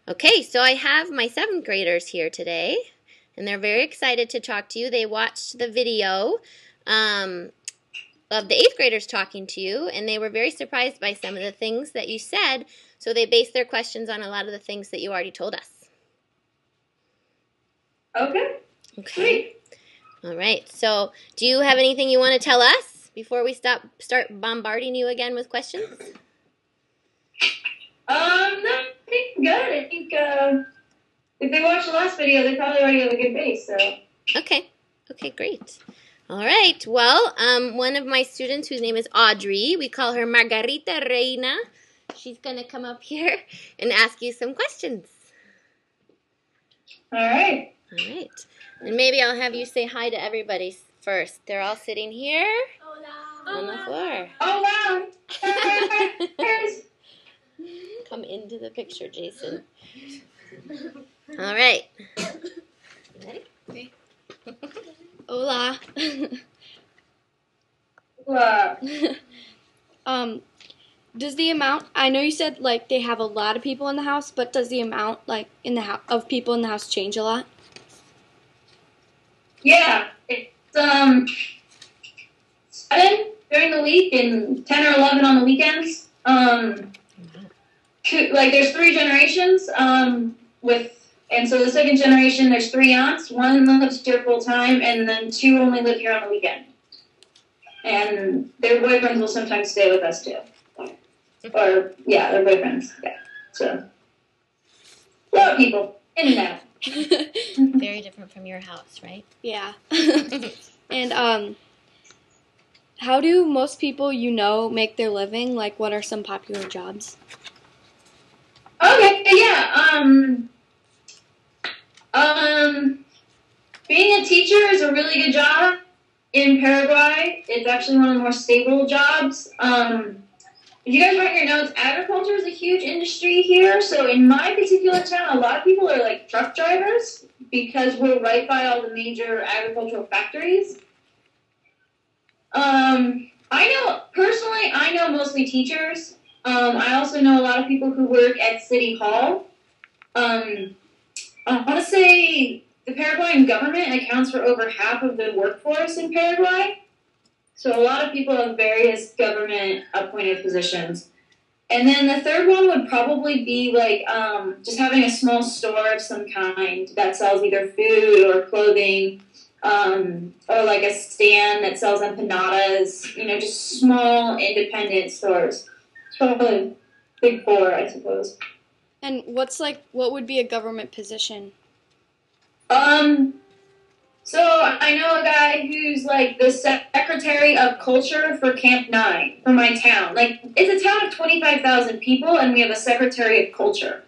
Okay, so I have my 7th graders here today, and they're very excited to talk to you. They watched the video of the 8th graders talking to you, and they were very surprised by some of the things that you said, so they based their questions on a lot of the things that you already told us. Okay. Okay. All right, so do you have anything you want to tell us before we start bombarding you again with questions? No, I think good. I think if they watched the last video, they probably already have a good base, so. Okay, great. All right, well, one of my students whose name is Audrey, we call her Margarita Reina. She's going to come up here and ask you some questions. All right. All right. And maybe I'll have you say hi to everybody first. They're all sitting here on the floor. Oh, wow. Come into the picture, Jason. All right. Ready? Okay. Hola. Wow. Does the amount, I know you said like they have a lot of people in the house, but does the amount like in the of people in the house change a lot? Yeah, it's 7 during the week and 10 or 11 on the weekends. There's 3 generations. And so the second generation, there's 3 aunts. 1 lives here full time, and then 2 only live here on the weekend. And their boyfriends will sometimes stay with us too. Or yeah, their boyfriends. Yeah, so a lot of people in and out. Very different from your house, right? Yeah. And how do most people you know make their living? Like, what are some popular jobs? Okay, yeah. Being a teacher is a really good job in Paraguay. It's actually one of the more stable jobs. If you guys write your notes, agriculture is a huge industry here. So in my particular town, a lot of people are like truck drivers because we're right by all the major agricultural factories. I know mostly teachers. I also know a lot of people who work at City Hall. I want to say the Paraguayan government accounts for over half of the workforce in Paraguay. So a lot of people have various government-appointed positions. And then the third one would probably be like just having a small store of some kind that sells either food or clothing, or like a stand that sells empanadas, just small independent stores. It's probably big 4, I suppose. And what would be a government position? So I know a guy who's like the secretary of culture for Camp 9 for my town. Like, it's a town of 25,000 people, and we have a secretary of culture.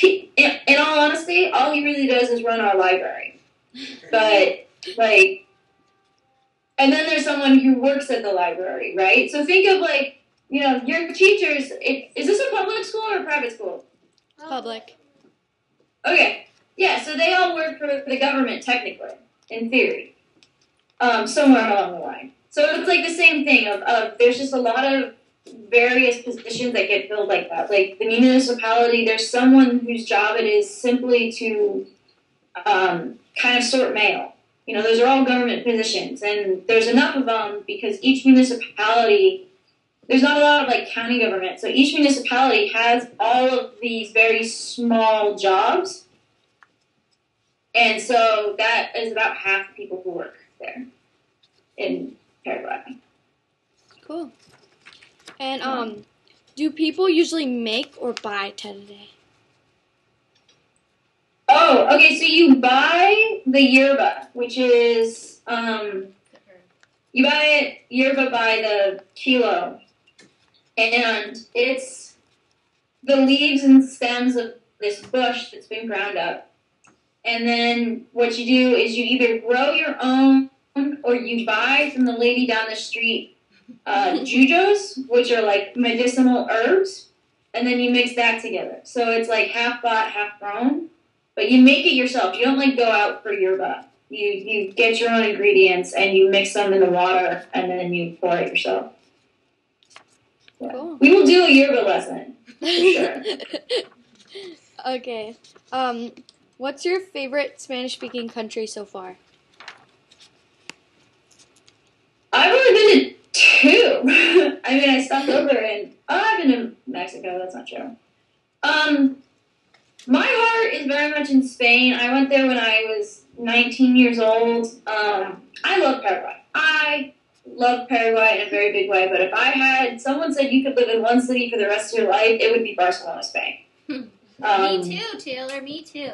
In all honesty, all he really does is run our library. But, and then there's someone who works at the library, right? So think of, your teachers. Is this a public school or a private school? Public. Okay. Yeah, so they all work for the government, technically, in theory, somewhere along the line. So it's like the same thing of there's just a lot of various positions that get filled like that. Like the municipality, there's someone whose job it is simply to kind of sort mail. Those are all government positions, and there's enough of them because each municipality, there's not a lot of county government, so each municipality has all of these very small jobs. And so that is about half the people who work there in Paraguay. Cool. And do people usually make or buy today? Oh, okay. So you buy the yerba, which is you buy yerba by the kilo, and it's the leaves and stems of this bush that's been ground up. And then what you do is you either grow your own or you buy from the lady down the street jujos, which are like medicinal herbs, and then you mix that together. So it's like half bought, half grown, but you make it yourself. You don't go out for yerba. You get your own ingredients and you mix them in the water and then you pour it yourself. Yeah. Cool. We will do a yerba lesson, for sure. Okay. What's your favorite Spanish-speaking country so far? I've only been to two. I mean, I stopped over I've been to Mexico. That's not true. My heart is very much in Spain. I went there when I was 19 years old. I love Paraguay. I love Paraguay in a very big way, but if I had someone said you could live in one city for the rest of your life, it would be Barcelona, Spain. Me too, Taylor. Me too.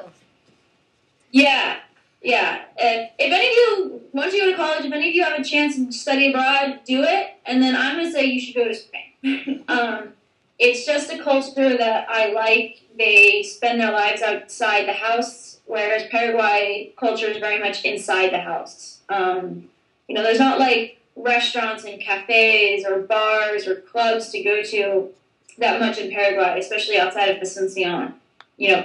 Yeah. If any of you, once you go to college, if any of you have a chance to study abroad, do it. And then I'm going to say you should go to Spain. It's just a culture that I like. They spend their lives outside the house, whereas Paraguay culture is very much inside the house. There's not like restaurants and cafes or bars or clubs to go to that much in Paraguay, especially outside of Asuncion.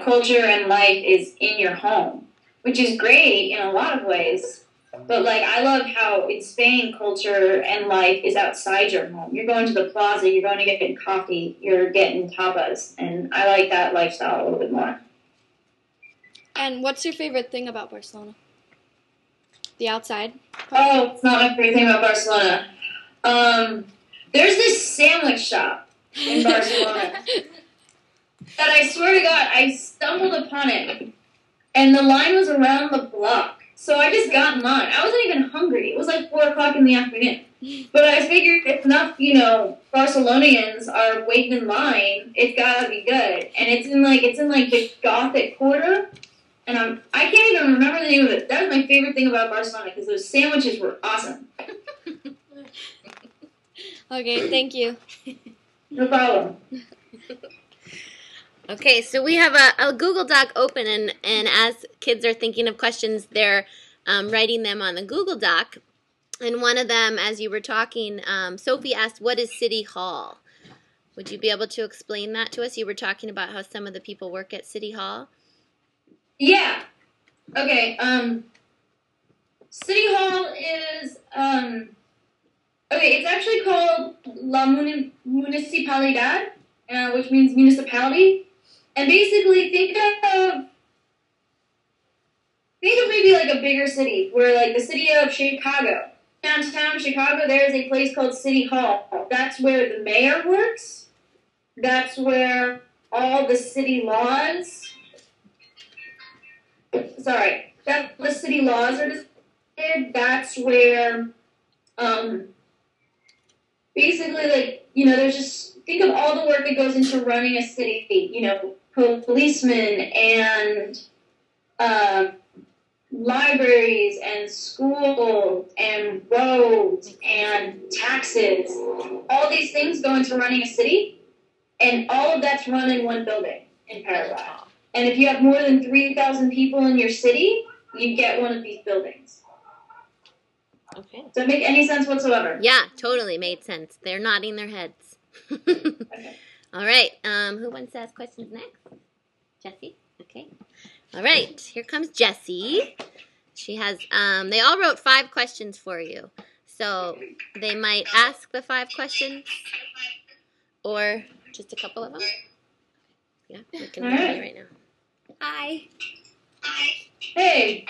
Culture and life is in your home, which is great in a lot of ways. But, I love how in Spain, culture and life is outside your home. You're going to the plaza, you're going to get coffee, you're getting tapas, and I like that lifestyle a little bit more. And what's your favorite thing about Barcelona? The outside? Oh, it's not my favorite thing about Barcelona. There's this sandwich shop in Barcelona that I swear to God, I stumbled upon it, and the line was around the block. So I just got in line. I wasn't even hungry. It was like 4 o'clock in the afternoon. But I figured if enough, Barcelonians are waiting in line, it's gotta be good. And it's in the Gothic quarter. And I can't even remember the name of it. That was my favorite thing about Barcelona because those sandwiches were awesome. Okay, thank you. No problem. Okay, so we have a Google Doc open, and as kids are thinking of questions, they're writing them on the Google Doc. And one of them, as you were talking, Sophie asked, what is City Hall? Would you be able to explain that to us? You were talking about how some of the people work at City Hall. Yeah. Okay, City Hall is, it's actually called La Municipalidad, which means municipality. And basically, think of maybe like a bigger city, where like the city of Chicago, downtown Chicago, there is a place called City Hall. That's where the mayor works. That's where all the city laws. The city laws are decided. That's where, basically, there's just think of all the work that goes into running a city. Policemen and libraries and schools and roads and taxes. All these things go into running a city, and all of that's run in one building in Paraguay. And if you have more than 3,000 people in your city, you get one of these buildings. Okay. Does that make any sense whatsoever? Yeah, totally made sense. They're nodding their heads. Okay. All right. Who wants to ask questions next? Jessie? Okay. All right. Here comes Jessie. She has, they all wrote 5 questions for you. So they might ask the 5 questions or just a couple of them. Yeah, we can hear you right now. Hi. Hey.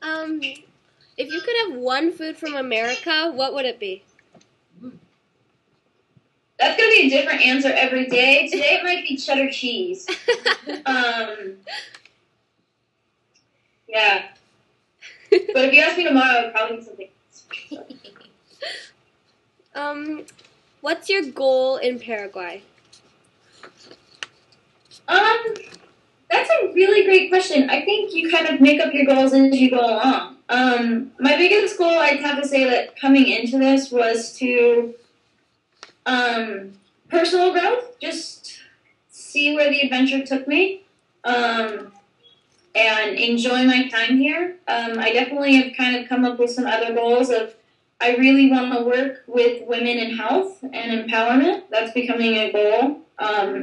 If you could have one food from America, what would it be? That's going to be a different answer every day. Today it might be cheddar cheese. Yeah. But if you ask me tomorrow, it would probably be something else. What's your goal in Paraguay? That's a really great question. I think you kind of make up your goals as you go along. My biggest goal, I'd have to say that coming into this was to personal growth, just see where the adventure took me, and enjoy my time here. I definitely have kind of come up with some other goals of I really want to work with women in health and empowerment. That's becoming a goal.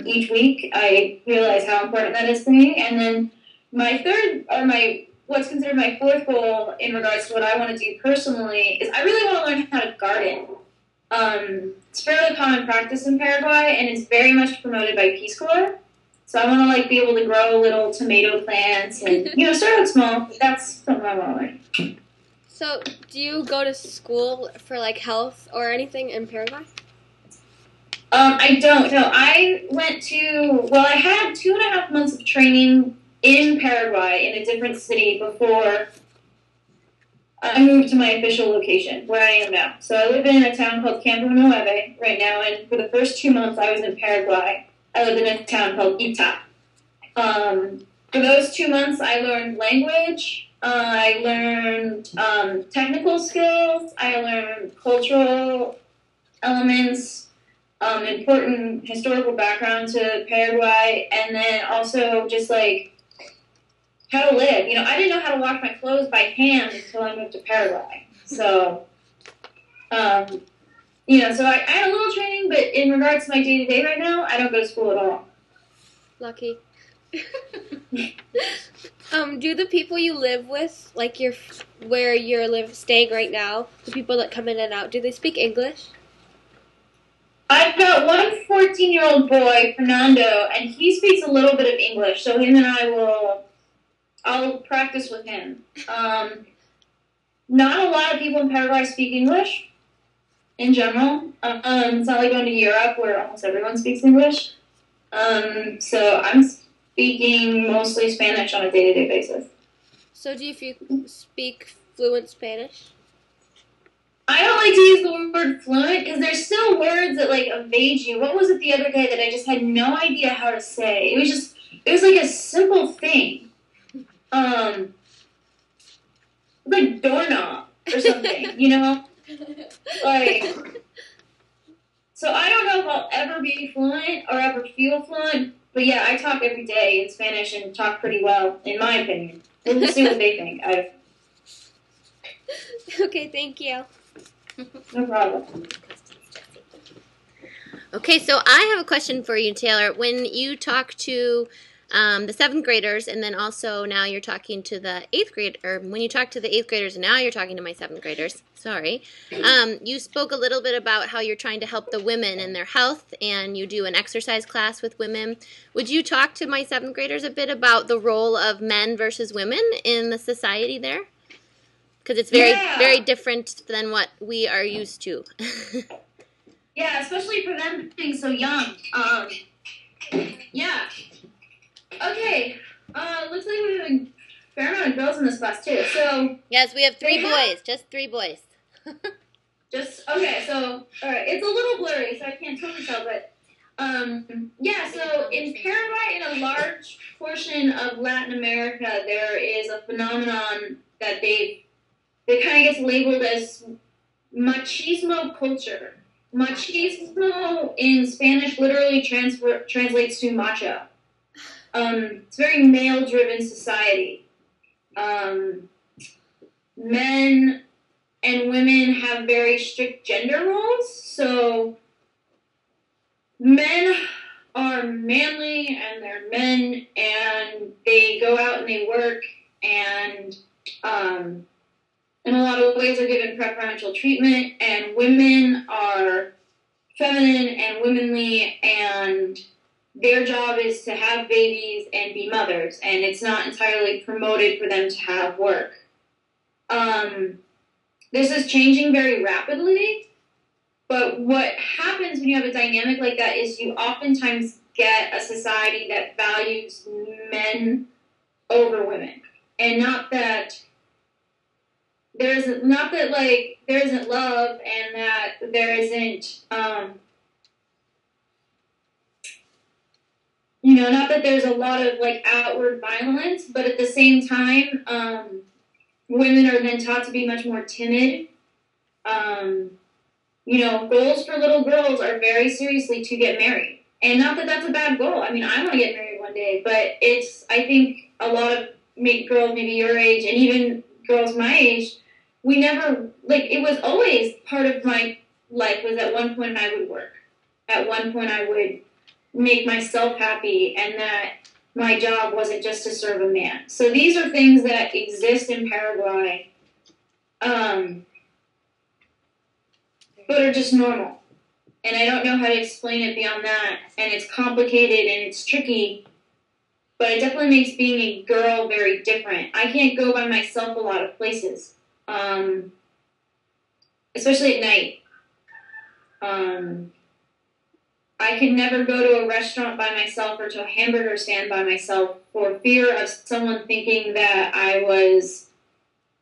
Each week I realize how important that is to me. And then what's considered my 4th goal in regards to what I want to do personally is I really want to learn how to garden. It's fairly common practice in Paraguay, and it's very much promoted by Peace Corps. So I want to like be able to grow little tomato plants and start out small. But that's something I want to learn. So, do you go to school for like health or anything in Paraguay? I don't. No, I went to. Well, I had 2.5 months of training in Paraguay in a different city before I moved to my official location, where I am now. So I live in a town called Campo Nueve right now, and for the first 2 months I was in Paraguay, I lived in a town called Ita. For those 2 months, I learned language, I learned technical skills, I learned cultural elements, important historical background to Paraguay, and then also just like how to live. I didn't know how to wash my clothes by hand until I moved to Paraguay. So, so I had a little training, but in regards to my day-to-day right now, I don't go to school at all. Lucky. Do the people you live with, like where you're staying right now, the people that come in and out, do they speak English? I've got one 14-year-old boy, Fernando, and he speaks a little bit of English, so him and I'll practice with him. Not a lot of people in Paraguay speak English, in general. It's not like going to Europe where almost everyone speaks English. So I'm speaking mostly Spanish on a day-to-day basis. So do you speak fluent Spanish? I don't like to use the word fluent because there's still words that like evade you. What was it the other day that I just had no idea how to say? It was like a simple thing. Like doorknob or something, Like, so I don't know if I'll ever be fluent or ever feel fluent, but yeah, I talk every day in Spanish and talk pretty well, in my opinion. We'll see what they think. Okay, thank you. No problem. Okay, so I have a question for you, Taylor. When you talk to the 7th graders, and then also now you're talking to the 8th grade, or when you talk to the 8th graders, and now you're talking to my 7th graders, sorry, you spoke a little bit about how you're trying to help the women in their health, and you do an exercise class with women. Would you talk to my 7th graders a bit about the role of men versus women in the society there? Because it's very different than what we are used to. Yeah, especially for them being so young. Yeah. Okay. Looks like we have a fair amount of girls in this class too. So yes, we have 3 boys. Just 3 boys. Okay. So all right, it's a little blurry, so I can't totally tell, but yeah. So in Paraguay, in a large portion of Latin America, there is a phenomenon that they kind of gets labeled as machismo culture. Machismo in Spanish literally translates to macho. It's a very male-driven society. Men and women have very strict gender roles. So men are manly and they're men, and they go out and they work, and in a lot of ways are given preferential treatment, and women are feminine and womanly, and their job is to have babies and be mothers, and it's not entirely promoted for them to have work. This is changing very rapidly, but what happens when you have a dynamic like that is you oftentimes get a society that values men over women, and not that there isn't love, and that there isn't not that there's a lot of like outward violence, but at the same time women are then taught to be much more timid. Goals for little girls are very seriously to get married, and not that that's a bad goal. I mean, I want to get married one day, but I think a lot of girls maybe your age and even girls my age, we never, it was always part of my life was at one point I would work. At one point I would make myself happy, and that my job wasn't just to serve a man. So these are things that exist in Paraguay, but are just normal. And I don't know how to explain it beyond that. And it's complicated and it's tricky, but it definitely makes being a girl very different. I can't go by myself a lot of places, especially at night. I could never go to a restaurant by myself or to a hamburger stand by myself for fear of someone thinking that I was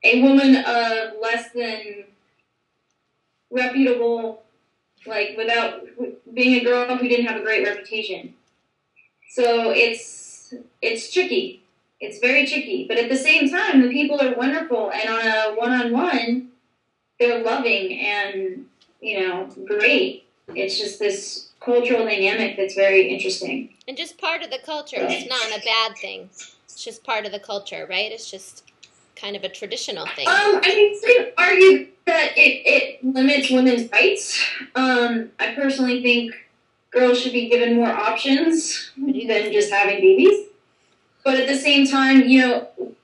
a woman of less than reputable, like without being a girl who didn't have a great reputation. So it's tricky. It's very tricky. But at the same time, the people are wonderful, and on a one-on-one, they're loving and, great. It's just this cultural dynamic that's very interesting. And just part of the culture. It's not a bad thing. It's just part of the culture, right? It's just kind of a traditional thing. I think you could argue that it limits women's rights. I personally think girls should be given more options than just having babies. But at the same time,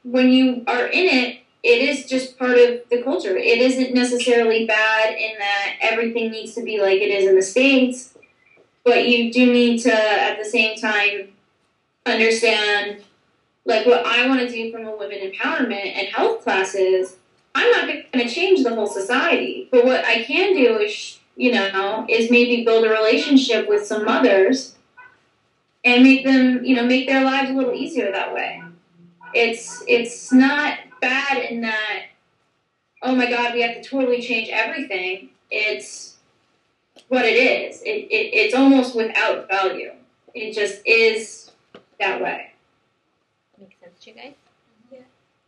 when you are in it, it is just part of the culture. It isn't necessarily bad in that everything needs to be like it is in the States. But you do need to, at the same time, understand, like, what I want to do from a women empowerment and health classes. I'm not going to change the whole society. But what I can do is, is maybe build a relationship with some mothers and make them, make their lives a little easier that way. It's not bad in that, oh my God, we have to totally change everything. It's what it is. It's almost without value. It just is that way. Makes sense to you guys? Yeah.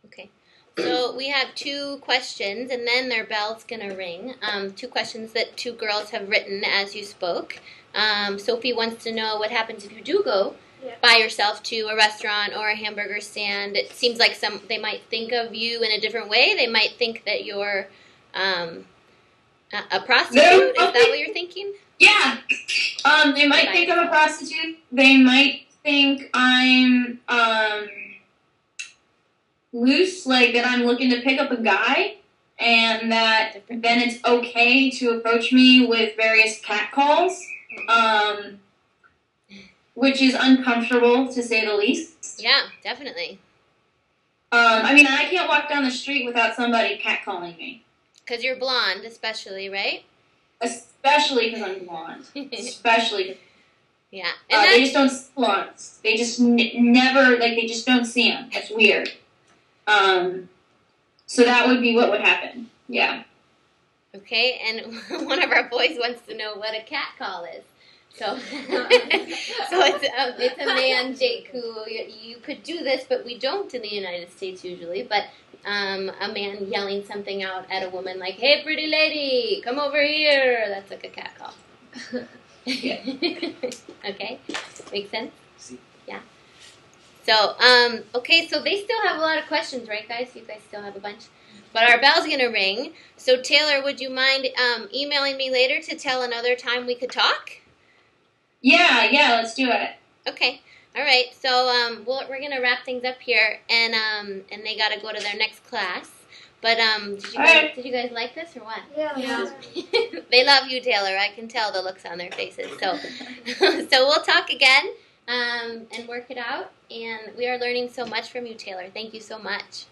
Okay. So we have 2 questions, and then their bell's going to ring. 2 questions that 2 girls have written as you spoke. Sophie wants to know what happens if you do go by yourself to a restaurant or a hamburger stand. It seems like they might think of you in a different way. They might think that you're a prostitute. Is that what you're thinking? Yeah. They might think I'm a prostitute. They might think I'm loose, like that I'm looking to pick up a guy, and that then it's okay to approach me with various catcalls, which is uncomfortable to say the least. Yeah, definitely. I can't walk down the street without somebody catcalling me. Because you're blonde, especially, right? Especially because I'm blonde. Especially. Yeah. They just don't see blondes. They just never, they just don't see them. It's weird. So that would be what would happen. Yeah. Okay, and one of our boys wants to know what a catcall is. So it's a man, Jake, who you could do this, but we don't in the United States usually, but a man yelling something out at a woman like, "Hey, pretty lady, come over here." That's like a catcall. Yeah. Okay, makes sense? Yeah. So, okay, so they still have a lot of questions, right, guys? You guys still have a bunch. But our bell's going to ring. So, Taylor, would you mind emailing me later to tell another time we could talk? Yeah, let's do it. Okay. All right. So, we're going to wrap things up here, and they got to go to their next class. But did you guys like this or what? Yeah. They love you, Taylor. I can tell the looks on their faces. So, so we'll talk again and work it out. And we are learning so much from you, Taylor. Thank you so much.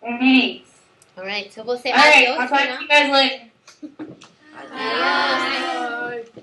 Thanks. All right. So we'll say adios. All right. I'll talk to you guys later. Adios. Bye.